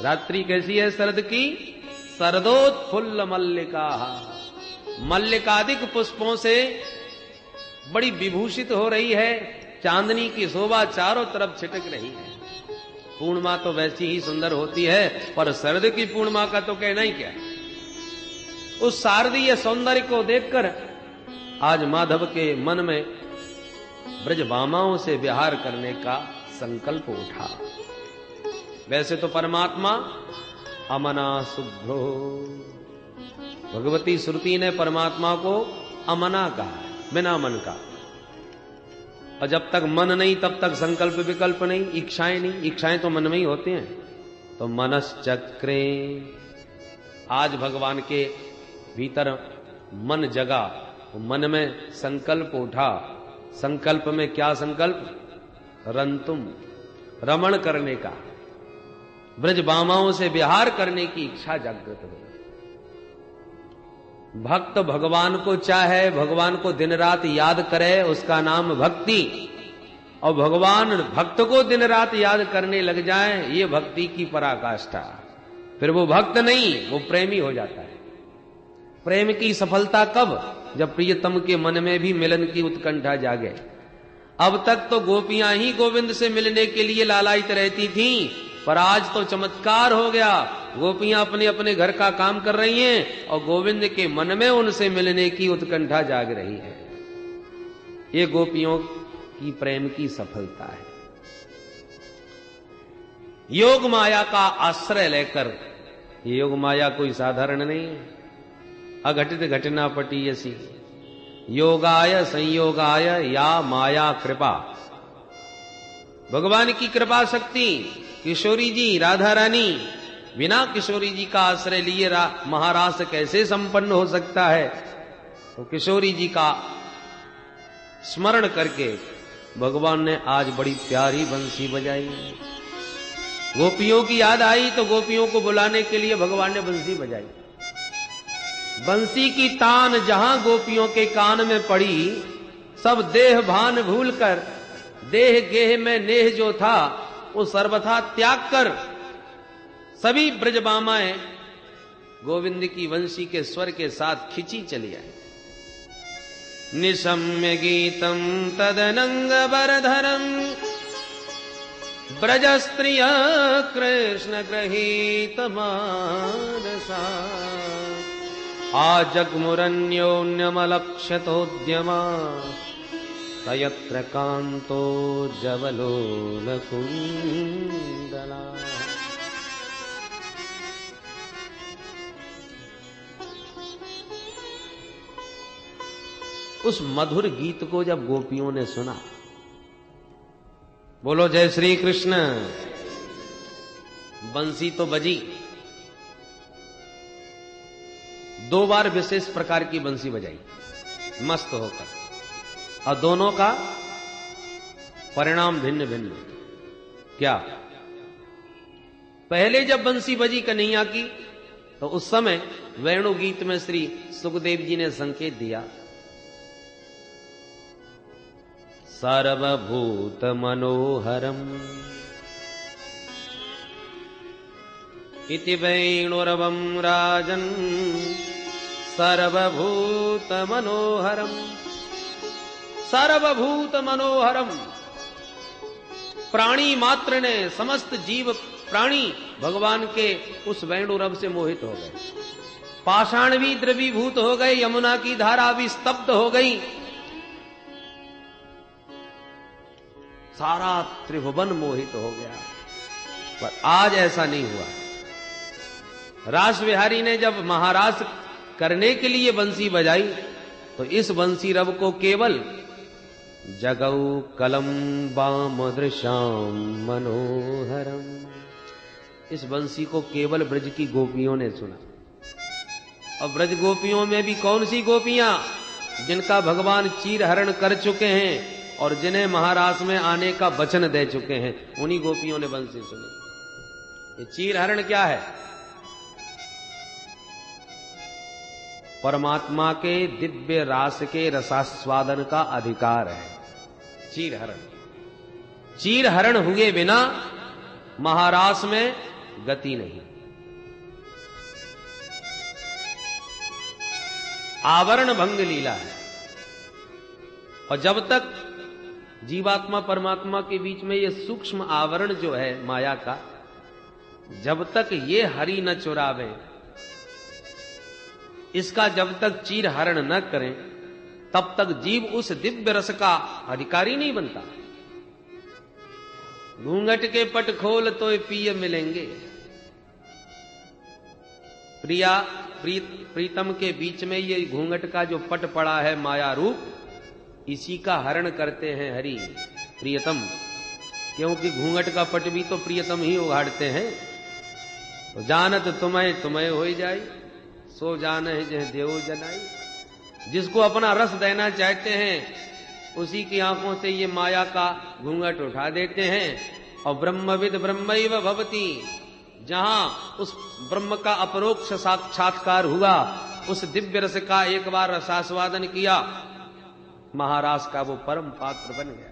रात्रि कैसी है शरद की? शरदोत्फुल्ल मल्लिका, मल्लिकादिक पुष्पों से बड़ी विभूषित हो रही है। चांदनी की शोभा चारों तरफ छिटक रही है। पूर्णिमा तो वैसी ही सुंदर होती है, पर शरद की पूर्णिमा का तो कहना ही क्या। उस शारदीय सौंदर्य को देखकर आज माधव के मन में ब्रजबामाओं से विहार करने का संकल्प उठा। वैसे तो परमात्मा अमना शुभ्रो, भगवती श्रुति ने परमात्मा को अमना कहा, बिना मन का। और जब तक मन नहीं तब तक संकल्प विकल्प नहीं, इच्छाएं नहीं। इच्छाएं तो मन में ही होती हैं। तो मनश्चक्रे, आज भगवान के भीतर मन जगा, मन में संकल्प उठा। संकल्प में क्या संकल्प? रंतुम, रमण करने का, ब्रजबामाओं से विहार करने की इच्छा जागृत हो। भक्त भगवान को चाहे, भगवान को दिन रात याद करे, उसका नाम भक्ति। और भगवान भक्त को दिन रात याद करने लग जाए, ये भक्ति की पराकाष्ठा। फिर वो भक्त नहीं, वो प्रेमी हो जाता है। प्रेम की सफलता कब? जब प्रियतम के मन में भी मिलन की उत्कंठा जागे। अब तक तो गोपियां ही गोविंद से मिलने के लिए लालायित रहती थीं, पर आज तो चमत्कार हो गया। गोपियां अपने अपने घर का काम कर रही हैं और गोविंद के मन में उनसे मिलने की उत्कंठा जाग रही है। ये गोपियों की प्रेम की सफलता है। योग माया का आश्रय लेकर, योग माया कोई साधारण नहीं है। अघटित घटना पटीयसी योगाय संयोगाय या माया कृपा। भगवान की कृपा शक्ति, किशोरी जी, राधा रानी बिना किशोरी जी का आश्रय लिए महारास कैसे संपन्न हो सकता है? तो किशोरी जी का स्मरण करके भगवान ने आज बड़ी प्यारी बंसी बजाई। गोपियों की याद आई तो गोपियों को बुलाने के लिए भगवान ने बंसी बजाई। बंसी की तान जहां गोपियों के कान में पड़ी, सब देह भान भूलकर, देह गेह में नेह जो था वो सर्वथा त्याग कर सभी ब्रजबामाएं गोविंद की वंशी के स्वर के साथ खिंची चली आई। निशम्य गीतम तदनंग बरधरम ब्रज स्त्रिय कृष्ण गृहीत मानसा आजग्मुरन्योन्यमलक्ष्यतोद्यमा तयत्र कांतो जवलोल कुंडला। उस मधुर गीत को जब गोपियों ने सुना, बोलो जय श्री कृष्ण, बंसी तो बजी। 2 बार विशेष प्रकार की बंसी बजाई मस्त होकर, और दोनों का परिणाम भिन्न भिन्न। क्या? पहले जब बंसी बजी कन्हैया की, तो उस समय वेणु गीत में श्री सुखदेव जी ने संकेत दिया, सर्वभूत मनोहरम इति वेणुरवं राजन सर्वभूत मनोहरम। सर्वभूत मनोहरम, प्राणी मात्र ने, समस्त जीव प्राणी भगवान के उस वेणुरव से मोहित हो गए। पाषाण भी द्रवीभूत हो गए, यमुना की धारा भी स्तब्ध हो गई, सारा त्रिभुवन मोहित हो गया। पर आज ऐसा नहीं हुआ। रास बिहारी ने जब महारास करने के लिए बंसी बजाई, तो इस बंसी रव को केवल जगौ कलम बामदृशाम मनोहरम, इस बंसी को केवल ब्रज की गोपियों ने सुना। और ब्रज गोपियों में भी कौन सी गोपियां? जिनका भगवान चीर हरण कर चुके हैं और जिन्हें महारास में आने का वचन दे चुके हैं, उन्हीं गोपियों ने बंसी सुनी। ये चीर हरण क्या है? परमात्मा के दिव्य रास के रसास्वादन का अधिकार है चीर हरण। चीर हरण हुए बिना महारास में गति नहीं। आवरण भंग लीला है। और जब तक जीवात्मा परमात्मा के बीच में ये सूक्ष्म आवरण जो है माया का, जब तक ये हरि न चुरावे, इसका जब तक चीर हरण न करें, तब तक जीव उस दिव्य रस का अधिकारी नहीं बनता। घूंघट के पट खोल तो पिय मिलेंगे। प्रीतम के बीच में ये घूंघट का जो पट पड़ा है माया रूप, इसी का हरण करते हैं हरि प्रियतम। क्योंकि घूंघट का पट भी तो प्रियतम ही उघाड़ते हैं। तो जानत तुम्हें तुम्हें हो जाई, सो जान है जह देव जनाई। जिसको अपना रस देना चाहते हैं उसी की आंखों से ये माया का घूंघट उठा देते हैं। और ब्रह्मविद ब्रह्मैव भवति, जहां उस ब्रह्म का अपरोक्ष साक्षात्कार हुआ, उस दिव्य रस का एक बार रसास्वादन किया, महाराज का वो परम पात्र बन गया।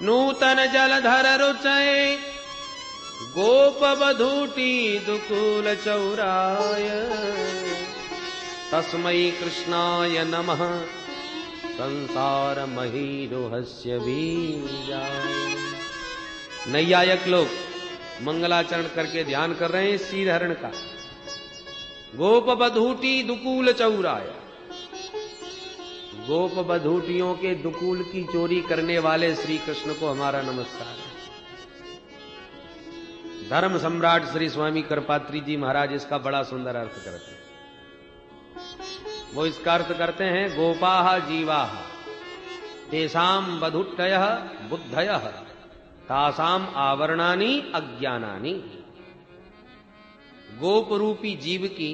नूतन जलधर रुचय गोप बधूटी दुकूल चौराय, तस्मै कृष्णाय नमः संसार महीरुहस्य बीजाय। नैयायक लोग मंगलाचरण करके ध्यान कर रहे हैं श्री हरण का। गोप बधूटी दुकूल चौराय, गोप बधूटियों के दुकूल की चोरी करने वाले श्री कृष्ण को हमारा नमस्कार है। धर्म सम्राट श्री स्वामी कृपात्री जी महाराज इसका बड़ा सुंदर अर्थ करते हैं। वो इसका अर्थ करते हैं, गोपाः जीवाः तेषां बधूटयः बुद्धयः तासाम आवरणानि अज्ञानानि। गोप रूपी जीव की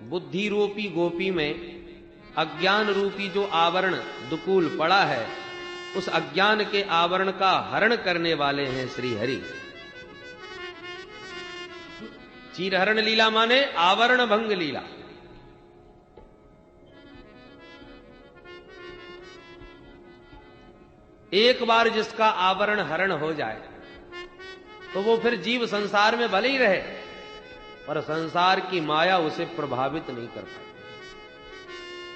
बुद्धि रूपी गोपी में अज्ञान रूपी जो आवरण दुकूल पड़ा है, उस अज्ञान के आवरण का हरण करने वाले हैं श्री हरि। चीरहरण लीला माने आवरण भंग लीला। एक बार जिसका आवरण हरण हो जाए तो वो फिर जीव संसार में भले ही रहे, पर संसार की माया उसे प्रभावित नहीं कर पाती।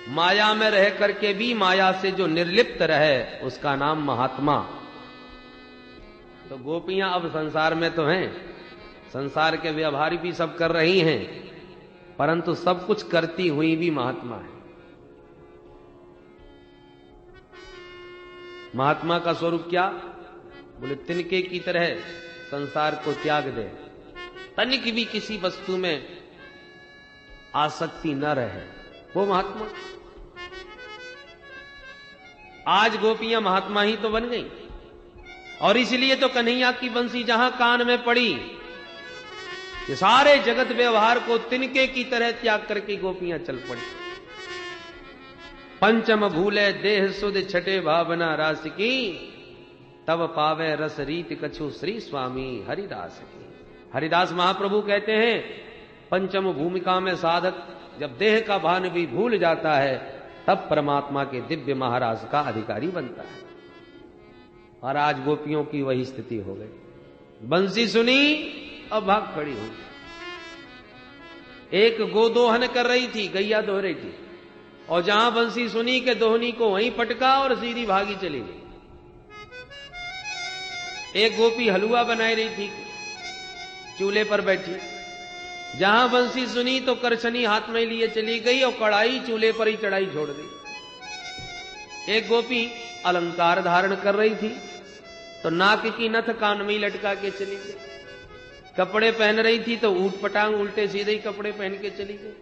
माया में रह करके भी माया से जो निर्लिप्त रहे, उसका नाम महात्मा। तो गोपियां अब संसार में तो हैं, संसार के व्यवहार भी सब कर रही हैं, परंतु सब कुछ करती हुई भी महात्मा है। महात्मा का स्वरूप क्या? बोले तिनके की तरह संसार को त्याग दे, तनिक भी किसी वस्तु में आसक्ति न रहे, वो महात्मा। आज गोपियां महात्मा ही तो बन गई। और इसलिए तो कन्हैया की बंसी जहां कान में पड़ी, ये सारे जगत व्यवहार को तिनके की तरह त्याग करके गोपियां चल पड़ी। पंचम भूले देह सुध छठे भावना रास की, तब पावे रस रीत कछु श्री स्वामी हरिदास की। हरिदास महाप्रभु कहते हैं, पंचम भूमिका में साधक जब देह का भान भी भूल जाता है, तब परमात्मा के दिव्य महाराज का अधिकारी बनता है। और आज गोपियों की वही स्थिति हो गई। बंसी सुनी और भाग खड़ी हुई। एक गोदोहन कर रही थी, गैया दोह रही थी, और जहां बंसी सुनी के दोहनी को वहीं पटका और सीधी भागी चली गई। एक गोपी हलवा बनाई रही थी, चूल्हे पर बैठी, जहां बंसी सुनी तो करछनी हाथ में लिए चली गई और कढ़ाई चूल्हे पर ही चढ़ाई छोड़ दी। एक गोपी अलंकार धारण कर रही थी, तो नाक की नथ कान में लटका के चली गई। कपड़े पहन रही थी तो ऊट पटांग उल्टे सीधे ही कपड़े पहन के चली गई।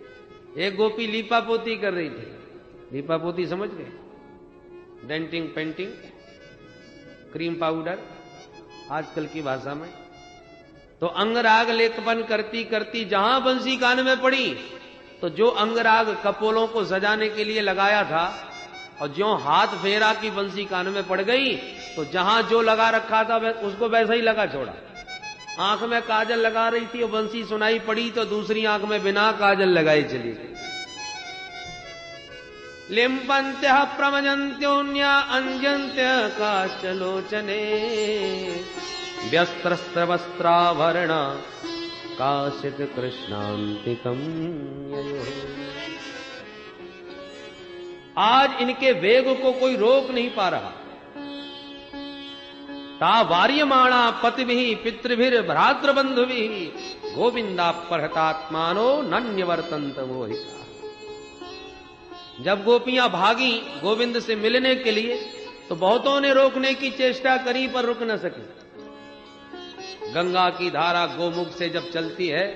एक गोपी लीपा पोती कर रही थी, लीपा पोती समझ गए, डेंटिंग पेंटिंग, क्रीम पाउडर आजकल की भाषा में। तो अंगराग लेखपन करती करती जहां बंसी कान में पड़ी, तो जो अंगराग कपोलों को सजाने के लिए लगाया था, और जो हाथ फेरा की बंसी कान में पड़ गई, तो जहां जो लगा रखा था उसको वैसा ही लगा छोड़ा। आंख में काजल लगा रही थी और बंसी सुनाई पड़ी, तो दूसरी आंख में बिना काजल लगाई चली गई। लिम्पन्त्य प्रमजन्त्योन्या अंजन्त्य काचलोचने, व्यस्त्रस्त्रवस्त्राभरण काशित कृष्णांतिकम ययोः। आज इनके वेग को कोई रोक नहीं पा रहा। ता वार्यमाणा पतिभिः पितृभिर् भ्रातृबंधुभिः गोविंदापहृतात्मानो नन्यवर्तन्त मोहिता। जब गोपियां भागी गोविंद से मिलने के लिए तो बहुतों ने रोकने की चेष्टा करी पर रुक न सकी। गंगा की धारा गोमुख से जब चलती है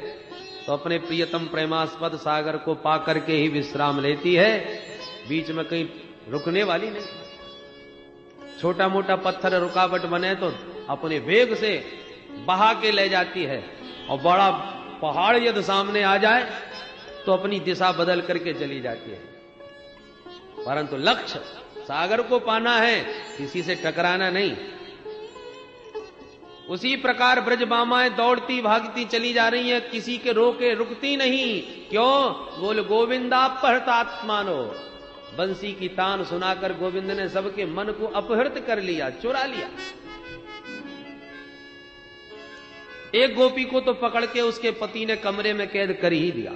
तो अपने प्रियतम प्रेमास्पद सागर को पाकर के ही विश्राम लेती है, बीच में कहीं रुकने वाली नहीं। छोटा मोटा पत्थर रुकावट बने तो अपने वेग से बहा के ले जाती है, और बड़ा पहाड़ यदि सामने आ जाए तो अपनी दिशा बदल करके चली जाती है। परंतु लक्ष्य सागर को पाना है, किसी से टकराना नहीं। उसी प्रकार ब्रजबामाएं दौड़ती भागती चली जा रही हैं, किसी के रोके रुकती नहीं। क्यों? बोल गोविंदापहृतात्मानो। बंसी की तान सुनाकर गोविंद ने सबके मन को अपहृत कर लिया, चुरा लिया। एक गोपी को तो पकड़ के उसके पति ने कमरे में कैद कर ही दिया।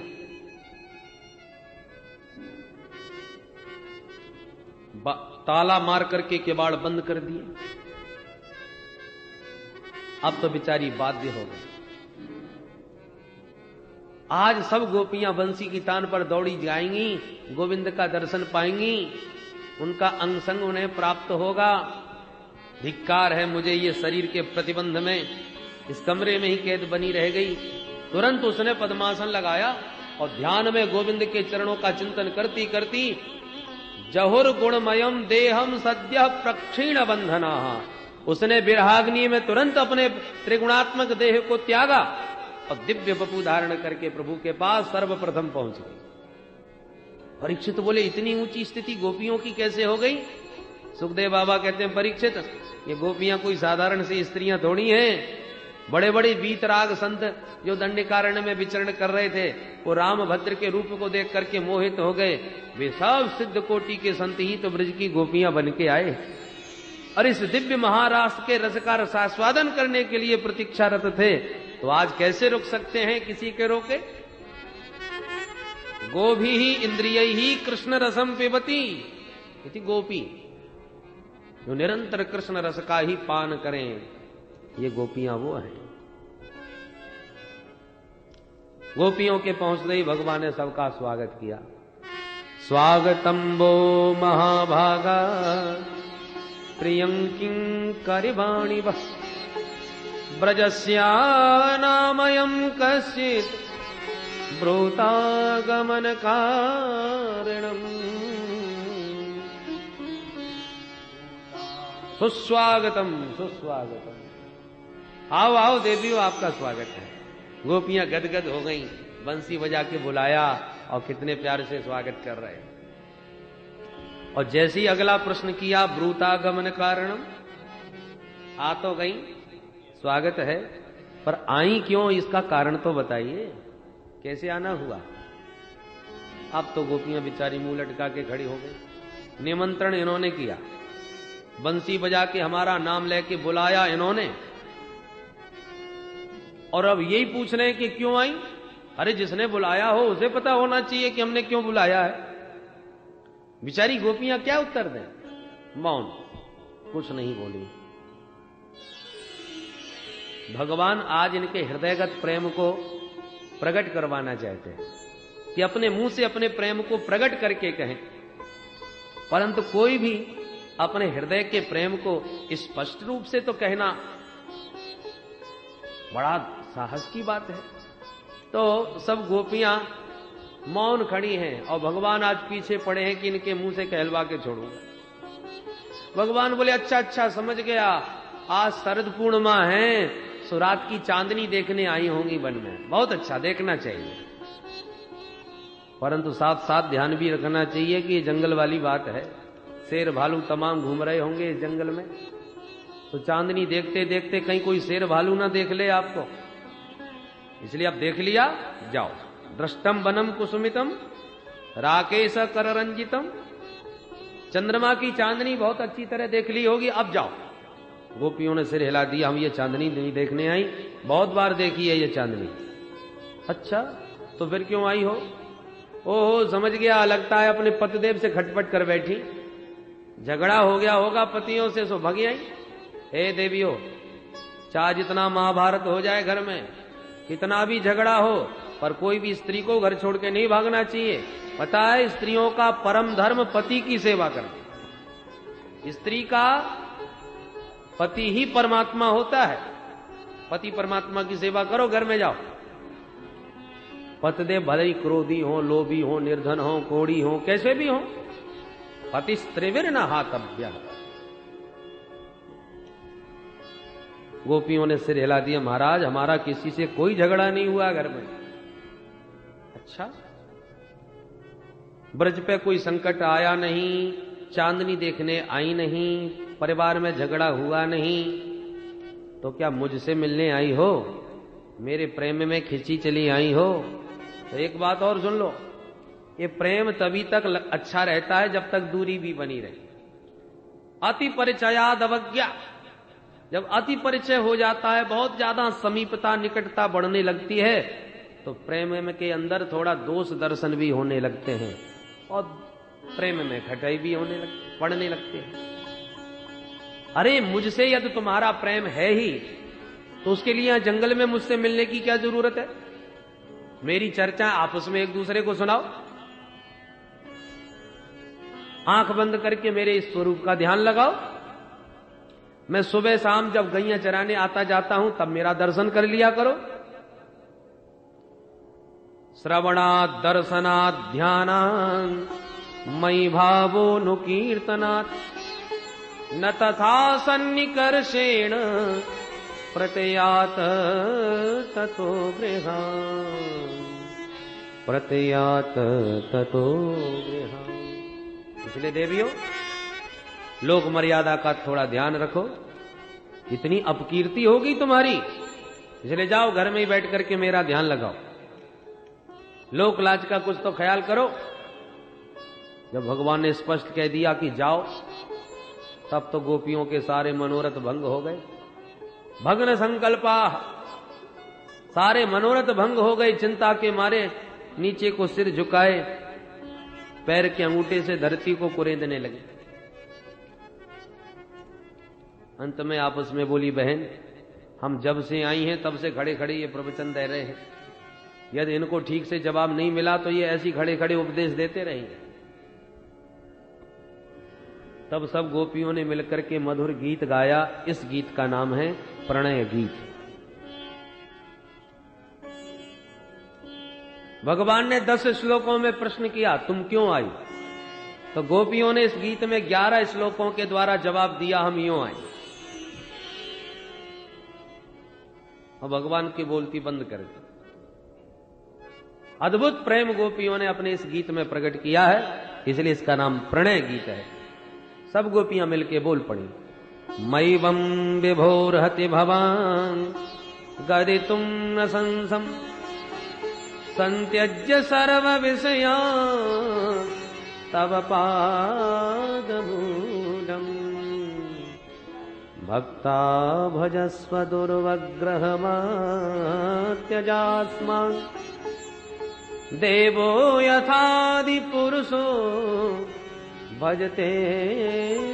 ताला मार करके किवाड़ बंद कर दिए। अब तो बेचारी बाध्य हो गई। आज सब गोपियां बंसी की तान पर दौड़ी जाएंगी, गोविंद का दर्शन पाएंगी, उनका अंग संग उन्हें प्राप्त होगा। धिक्कार है मुझे ये शरीर के प्रतिबंध में, इस कमरे में ही कैद बनी रह गई। तुरंत उसने पद्मासन लगाया और ध्यान में गोविंद के चरणों का चिंतन करती करती जहुर गुणमयम देहम सद्य प्रक्षीण बंधना, उसने विरहाग्नि में तुरंत अपने त्रिगुणात्मक देह को त्यागा और दिव्य वपु धारण करके प्रभु के पास सर्वप्रथम पहुंच गई। परीक्षित बोले इतनी ऊंची स्थिति गोपियों की कैसे हो गई? सुखदेव बाबा कहते हैं परीक्षित, ये गोपियां कोई साधारण सी स्त्रियां थोड़ी हैं। बड़े बड़े वीतराग संत जो दंडकारण्य में विचरण कर रहे थे, वो रामभद्र के रूप को देख करके मोहित हो गए। वे सब सिद्ध कोटि के संत ही तो ब्रज की गोपियां बन के आए और इस दिव्य महाराष्ट्र के रस का रसास्वादन करने के लिए प्रतीक्षारत थे। तो आज कैसे रुक सकते हैं किसी के रोके? गोभी ही इंद्रिय ही कृष्ण रसम पिबती इति गोपी, जो निरंतर कृष्ण रस का ही पान करें, ये गोपियां वो हैं। गोपियों के पहुंचते ही भगवान ने सबका स्वागत किया। स्वागतम वो महाभागा प्रियंकिं करिवाणि वः ब्रजस्या नामयं कश्चित् ब्रूतागमन कारणम्। सुस्वागतम सुस्वागतम, आओ आओ देवियों, आपका स्वागत है। गोपियां गदगद हो गईं, बंसी बजा के बुलाया और कितने प्यार से स्वागत कर रहे हैं। और जैसे ही अगला प्रश्न किया ब्रूतागमन कारणम, आ तो गई, स्वागत है, पर आई क्यों, इसका कारण तो बताइए, कैसे आना हुआ? अब तो गोपियां बेचारी मुंह लटका के खड़ी हो गई। निमंत्रण इन्होंने किया, बंसी बजा के हमारा नाम लेके बुलाया इन्होंने, और अब यही पूछ रहे हैं कि क्यों आई? अरे जिसने बुलाया हो उसे पता होना चाहिए कि हमने क्यों बुलाया है। बेचारी गोपियां क्या उत्तर दें? मौन, कुछ नहीं बोली। भगवान आज इनके हृदयगत प्रेम को प्रकट करवाना चाहते हैं कि अपने मुंह से अपने प्रेम को प्रकट करके कहें, परंतु कोई भी अपने हृदय के प्रेम को स्पष्ट रूप से तो कहना बड़ा साहस की बात है। तो सब गोपियां मौन खड़ी हैं और भगवान आज पीछे पड़े हैं कि इनके मुंह से कहलवा के छोड़ूंगा। भगवान बोले अच्छा अच्छा, समझ गया, आज शरद पूर्णिमा है, सो रात की चांदनी देखने आई होंगी वन में। बहुत अच्छा, देखना चाहिए, परंतु साथ साथ ध्यान भी रखना चाहिए कि ये जंगल वाली बात है, शेर भालू तमाम घूम रहे होंगे इस जंगल में, तो चांदनी देखते देखते कहीं कोई शेर भालू ना देख ले आपको, इसलिए आप देख लिया, जाओ। दृष्टम वनम कुसुमितम राकेश कर रंजितम, चंद्रमा की चांदनी बहुत अच्छी तरह देख ली होगी, अब जाओ। गोपियों ने सिर हिला दिया, हम ये चांदनी नहीं देखने आई, बहुत बार देखी है ये चांदनी। अच्छा, तो फिर क्यों आई हो? ओहो, समझ गया, लगता है अपने पतिदेव से खटपट कर बैठी, झगड़ा हो गया होगा पतियों से, सो भगी आई। हे देवियों, चाहे जितना महाभारत हो जाए घर में, कितना भी झगड़ा हो, पर कोई भी स्त्री को घर छोड़ के नहीं भागना चाहिए। पता है, स्त्रियों का परम धर्म पति की सेवा करना। स्त्री का पति ही परमात्मा होता है। पति परमात्मा की सेवा करो, घर में जाओ। पतिदेव भले ही क्रोधी हो, लोभी हो, निर्धन हो, कोड़ी हो, कैसे भी हो, पति स्त्रीवीर न हातव्य। गोपियों ने सिर हिला दिया, महाराज हमारा किसी से कोई झगड़ा नहीं हुआ घर में। अच्छा, ब्रज पे कोई संकट आया नहीं, चांदनी देखने आई नहीं, परिवार में झगड़ा हुआ नहीं, तो क्या मुझसे मिलने आई हो? मेरे प्रेम में खिंची चली आई हो? तो एक बात और सुन लो, ये प्रेम तभी तक अच्छा रहता है जब तक दूरी भी बनी रहे। अति परिचयाद अवज्ञा, जब अति परिचय हो जाता है, बहुत ज्यादा समीपता निकटता बढ़ने लगती है, तो प्रेम के अंदर थोड़ा दोष दर्शन भी होने लगते हैं और प्रेम में खटाई भी पड़ने लगते हैं। अरे मुझसे यदि तुम्हारा प्रेम है ही, तो उसके लिए यहां जंगल में मुझसे मिलने की क्या जरूरत है? मेरी चर्चा आपस में एक दूसरे को सुनाओ, आंख बंद करके मेरे इस स्वरूप का ध्यान लगाओ। मैं सुबह शाम जब गैया चराने आता जाता हूं, तब मेरा दर्शन कर लिया करो। श्रवणात् दर्शनात् ध्यानात् मयि भावो नु कीर्तनात् न तथा सन्निकर्षेण प्रत्ययात ततो गृहान् प्रत्ययात ततो गृहान्। इसलिए देवियों, लोक मर्यादा का थोड़ा ध्यान रखो, इतनी अपकीर्ति होगी तुम्हारी। इसलिए जाओ घर में ही बैठ करके मेरा ध्यान लगाओ, लोक लाज का कुछ तो ख्याल करो। जब भगवान ने स्पष्ट कह दिया कि जाओ, तब तो गोपियों के सारे मनोरथ भंग हो गए। भग्न संकल्पा, सारे मनोरथ भंग हो गए। चिंता के मारे नीचे को सिर झुकाए, पैर के अंगूठे से धरती को कुरेदने लगे। अंत में आपस में बोली, बहन हम जब से आई हैं तब से खड़े खड़े ये प्रवचन दे रहे हैं, यदि इनको ठीक से जवाब नहीं मिला तो ये ऐसी खड़े खड़े उपदेश देते रहेंगे। तब सब गोपियों ने मिलकर के मधुर गीत गाया। इस गीत का नाम है प्रणय गीत। भगवान ने 10 श्लोकों में प्रश्न किया, तुम क्यों आई? तो गोपियों ने इस गीत में 11 श्लोकों के द्वारा जवाब दिया, हम यूं आए। और भगवान की बोलती बंद कर दी। अद्भुत प्रेम गोपियों ने अपने इस गीत में प्रकट किया है, इसलिए इसका नाम प्रणय गीत है। सब गोपियां मिलके बोल पड़ी, मैवं विभोर्हति भवान गदितुं न संसम संत्यज्य सर्व विषया तव पादमूलम् भक्ता भजस्व दुर्वग्रहमात्यजास्मान् देवो यथादि पुरुषो भजते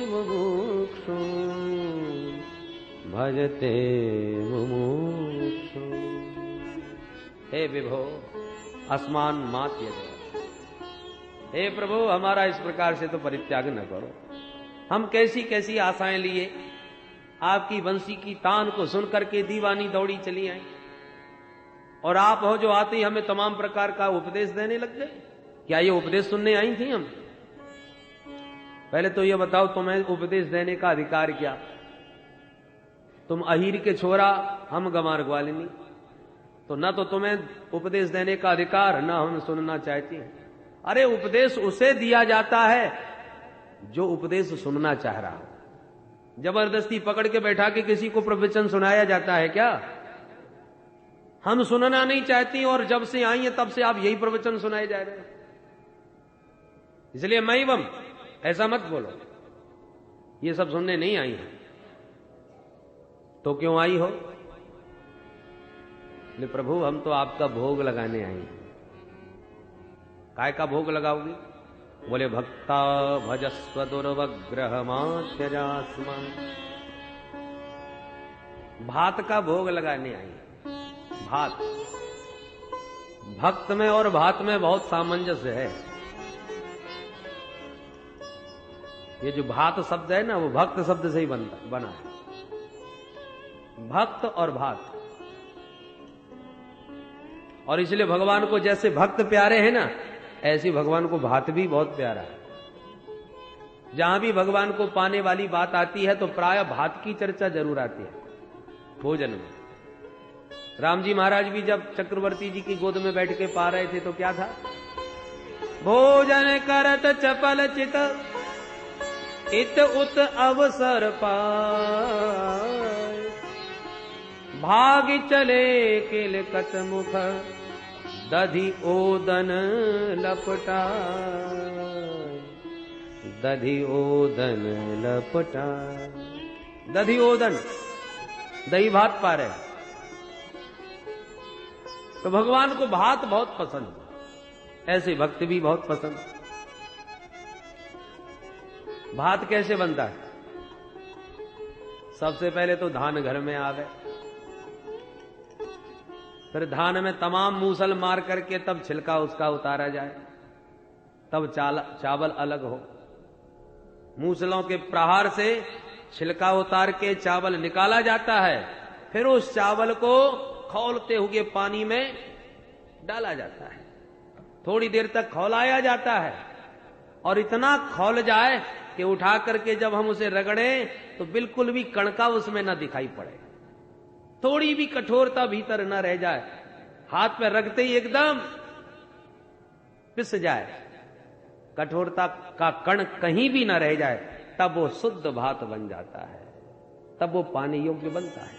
मुमुक्षु भजते मुमुक्षु। हे विभो आसमान मात्य दे, हे प्रभु हमारा इस प्रकार से तो परित्याग न करो। हम कैसी कैसी आशाएं लिए आपकी बंसी की तान को सुन करके दीवानी दौड़ी चली आई, और आप हो जो आते ही हमें तमाम प्रकार का उपदेश देने लग गए। क्या ये उपदेश सुनने आई थी हम? पहले तो ये बताओ, तुम्हें उपदेश देने का अधिकार क्या? तुम अहीर के छोरा, हम गंवार ग्वालिनी, तो न तो तुम्हें उपदेश देने का अधिकार, न हम सुनना चाहते हैं। अरे उपदेश उसे दिया जाता है जो उपदेश सुनना चाह रहा हो। जबरदस्ती पकड़ के बैठा के किसी को प्रवचन सुनाया जाता है क्या? हम सुनना नहीं चाहती और जब से आई हैं तब से आप यही प्रवचन सुनाए जा रहे हैं। इसलिए मैवम ऐसा मत बोलो, ये सब सुनने नहीं आई है। तो क्यों आई हो? बोले प्रभु हम तो आपका भोग लगाने आई। काय का भोग लगाओगी? बोले भक्ता भजस्व दुर्वग्रह मात्यजास्मा, भात का भोग लगाने आई। भात, भक्त में और भात में बहुत सामंजस्य है। ये जो भात शब्द है ना, वो भक्त शब्द से ही बना है। भक्त और भात, और इसलिए भगवान को जैसे भक्त प्यारे हैं ना, ऐसी भगवान को भात भी बहुत प्यारा है। जहां भी भगवान को पाने वाली बात आती है तो प्राय भात की चर्चा जरूर आती है भोजन में। राम जी महाराज भी जब चक्रवर्ती जी की गोद में बैठ के पा रहे थे तो क्या था? भोजन करत चपल चित इत उत अवसर पाए, भाग चले किलकत मुख दधि ओदन लपटाए, दधि ओदन लपटाए। दधि ओदन, दही भात पा रहे। तो भगवान को भात बहुत पसंद, ऐसे भक्त भी बहुत पसंद। भात कैसे बनता है? सबसे पहले तो धान घर में आवे, फिर धान में तमाम मूसल मार करके तब छिलका उसका उतारा जाए, तब चावल अलग हो। मूसलों के प्रहार से छिलका उतार के चावल निकाला जाता है, फिर उस चावल को खौलते हुए पानी में डाला जाता है, थोड़ी देर तक खौलाया जाता है, और इतना खौल जाए कि उठा करके जब हम उसे रगड़ें तो बिल्कुल भी कणका उसमें न दिखाई पड़े, थोड़ी भी कठोरता भीतर न रह जाए, हाथ पे रखते ही एकदम पिस जाए, कठोरता का कण कहीं भी न रह जाए, तब वो शुद्ध भात बन जाता है, तब वो पानी योग्य बनता है।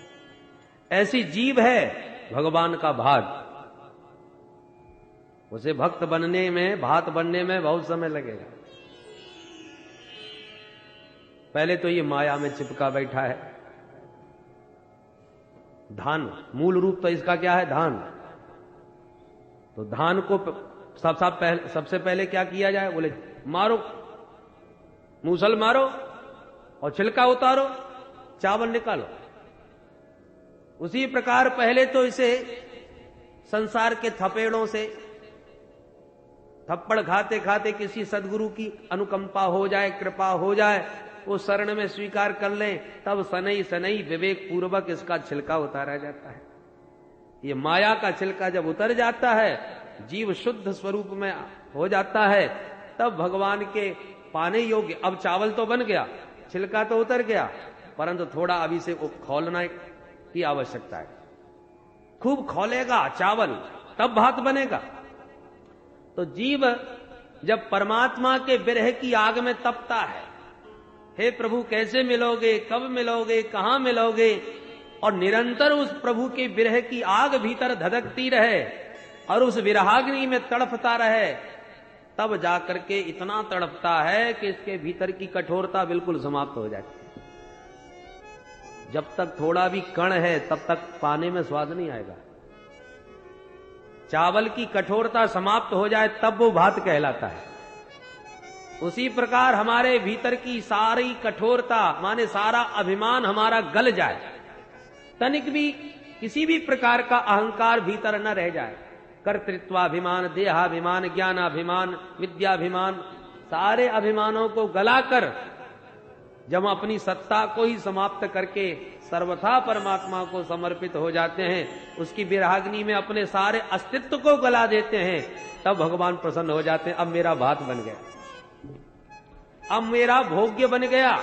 ऐसी जीव है भगवान का भात। उसे भक्त बनने में, भात बनने में बहुत समय लगेगा। पहले तो ये माया में चिपका बैठा है। धान, मूल रूप तो इसका क्या है? धान। तो धान को सबसे पहले क्या किया जाए? बोले मारो, मूसल मारो और छिलका उतारो, चावल निकालो। उसी प्रकार पहले तो इसे संसार के थपेड़ों से, थप्पड़ खाते खाते किसी सदगुरु की अनुकंपा हो जाए, कृपा हो जाए, वो शरण में स्वीकार कर लें, तब सनई सनई विवेक पूर्वक इसका छिलका उतारा जाता है। ये माया का छिलका जब उतर जाता है, जीव शुद्ध स्वरूप में हो जाता है, तब भगवान के पाने योग्य। अब चावल तो बन गया, छिलका तो उतर गया, परंतु थोड़ा अभी से खौलना की आवश्यकता है। खूब खौलेगा चावल तब भात बनेगा। तो जीव जब परमात्मा के विरह की आग में तपता है, हे प्रभु कैसे मिलोगे, कब मिलोगे, कहां मिलोगे, और निरंतर उस प्रभु के विरह की आग भीतर धधकती रहे और उस विरहाग्नि में तड़पता रहे, तब जाकर के इतना तड़पता है कि इसके भीतर की कठोरता बिल्कुल समाप्त हो जाती है। जब तक थोड़ा भी कण है तब तक पाने में स्वाद नहीं आएगा। चावल की कठोरता समाप्त हो जाए तब वो भात कहलाता है। उसी प्रकार हमारे भीतर की सारी कठोरता, माने सारा अभिमान हमारा गल जाए, तनिक भी किसी भी प्रकार का अहंकार भीतर न रह जाए, कर्तृत्वाभिमान, देहाभिमान, ज्ञानाभिमान, विद्याभिमान, सारे अभिमानों को गलाकर जब अपनी सत्ता को ही समाप्त करके सर्वथा परमात्मा को समर्पित हो जाते हैं, उसकी विराग्नि में अपने सारे अस्तित्व को गला देते हैं, तब भगवान प्रसन्न हो जाते हैं। अब मेरा भात बन गया, अब मेरा भोग्य बन गया।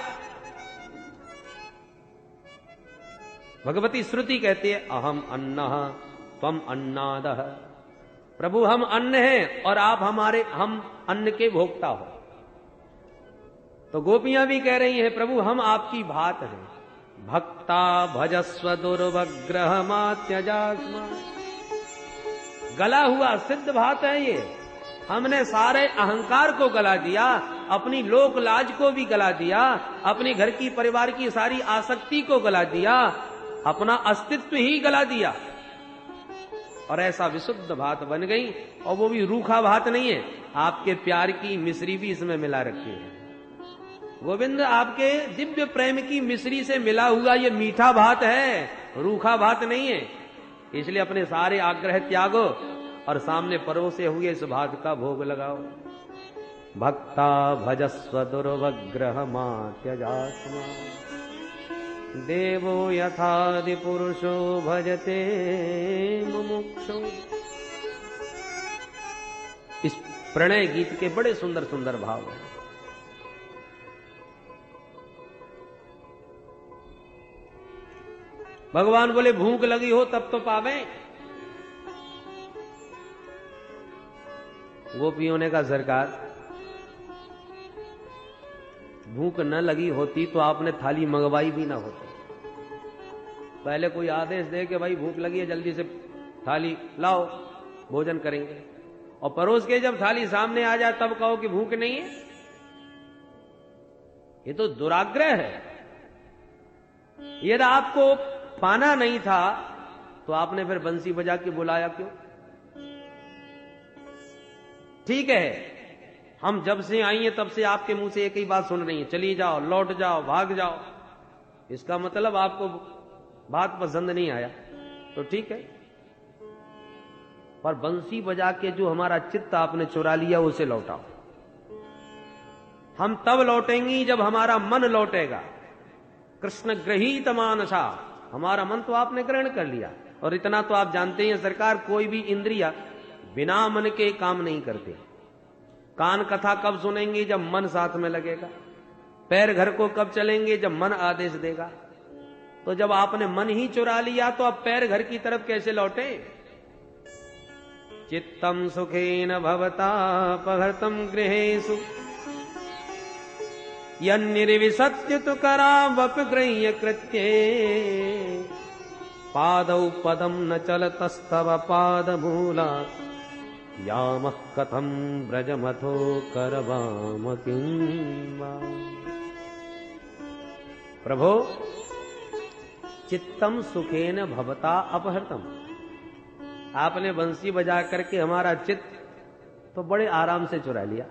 भगवती श्रुति कहती है अहम अन्नः त्वम अन्नादः, प्रभु हम अन्न हैं और आप हम अन्न के भोक्ता हो। तो गोपियां भी कह रही हैं प्रभु हम आपकी भात हैं। भक्ता भजस्व दुर्वग्रह मात्यजास्मा, गला हुआ सिद्ध भात है ये। हमने सारे अहंकार को गला दिया, अपनी लोक लाज को भी गला दिया, अपने घर की परिवार की सारी आसक्ति को गला दिया, अपना अस्तित्व ही गला दिया और ऐसा विशुद्ध भात बन गई। और वो भी रूखा भात नहीं है, आपके प्यार की मिश्री भी इसमें मिला रखी है। गोविंद आपके दिव्य प्रेम की मिश्री से मिला हुआ ये मीठा भात है, रूखा भात नहीं है। इसलिए अपने सारे आग्रह त्यागो और सामने परोसे हुए इस भात का भोग लगाओ। भक्ता भजस्व दुर्वग्रह मात्यजात्मा देवो यथादि पुरुषो भजते मुमुक्षु। इस प्रणय गीत के बड़े सुंदर सुंदर भाव हैं। भगवान बोले भूख लगी हो तब तो पावे। गोपियों ने कहा सरकार भूख न लगी होती तो आपने थाली मंगवाई भी ना होती। पहले कोई आदेश दे कि भाई भूख लगी है जल्दी से थाली लाओ भोजन करेंगे, और परोस के जब थाली सामने आ जाए तब कहो कि भूख नहीं है। ये तो दुराग्रह है। यदि आपको पाना नहीं था तो आपने फिर बंसी बजा के बुलाया क्यों? ठीक है, हम जब से आई हैं तब से आपके मुंह से एक ही बात सुन रही है, चली जाओ, लौट जाओ, भाग जाओ। इसका मतलब आपको बात पसंद नहीं आया तो ठीक है, पर बंसी बजा के जो हमारा चित्त आपने चुरा लिया उसे लौटाओ। हम तब लौटेंगी जब हमारा मन लौटेगा। कृष्ण गृहीत मानसा, हमारा मन तो आपने ग्रहण कर लिया। और इतना तो आप जानते हैं सरकार, कोई भी इंद्रिया बिना मन के काम नहीं करते। कान कथा कब सुनेंगे? जब मन साथ में लगेगा। पैर घर को कब चलेंगे? जब मन आदेश देगा। तो जब आपने मन ही चुरा लिया तो अब पैर घर की तरफ कैसे लौटे? चित्तम सुखेन भवता पहर्तम गृहेषु यन्निर्विशत्युत करावप गृह्य कृत्ये पादौ पदम न चलतस्तव पादमूला यामः कथम ब्रजमथो करवाम किं वा। प्रभो चित्तम सुखेन भवता अपहृतम, आपने बंसी बजा करके हमारा चित्त तो बड़े आराम से चुरा लिया।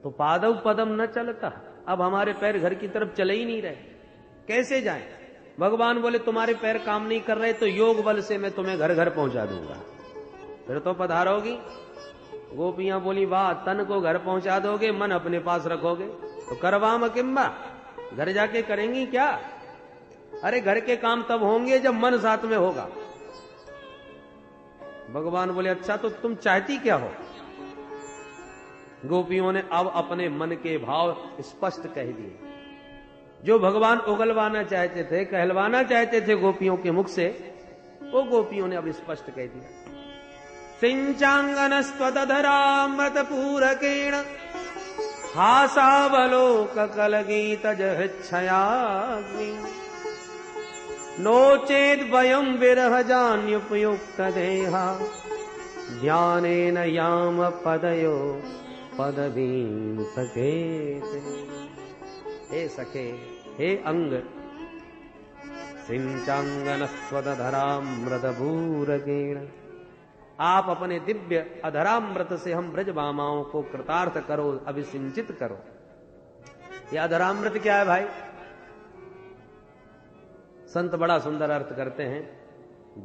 तो पादव पदम न चलता, अब हमारे पैर घर की तरफ चले ही नहीं रहे, कैसे जाएं? भगवान बोले तुम्हारे पैर काम नहीं कर रहे तो योग बल से मैं तुम्हें घर घर पहुंचा दूंगा, फिर तो पधारोगी। गोपियां बोली वाह, तन को घर पहुंचा दोगे, मन अपने पास रखोगे, तो करवाम किम्बा, घर जाके करेंगी क्या? अरे घर के काम तब होंगे जब मन साथ में होगा। भगवान बोले अच्छा तो तुम चाहती क्या हो? गोपियों ने अब अपने मन के भाव स्पष्ट कह दिए। जो भगवान उगलवाना चाहते थे, कहलवाना चाहते थे गोपियों के मुख से, वो गोपियों ने अब स्पष्ट कह दिया। सिंचांगनस्त्वदधरामृत पूरकेण हासावलोक कलगीत जहच्छयाग्नि नो चेद वयं विरह जान्युपयुक्त देहा ध्यानेन याम पदयो पदवीं सखेते। हे सखे, हे अंग, सिंचांगनस्त्वदधरामृतपूरकेण, आप अपने दिव्य अधरामृत से हम ब्रजबामाओं को कृतार्थ करो, अभिसिंचित करो। यह अधरामृत क्या है भाई? संत बड़ा सुंदर अर्थ करते हैं।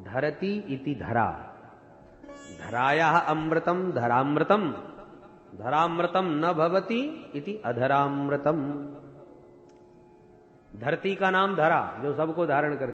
धरती इति धरा, धरायाः अमृतम धरामृतम, धरामृतम न भवति इति अधरामृतम। धरती का नाम धरा, जो सबको धारण करती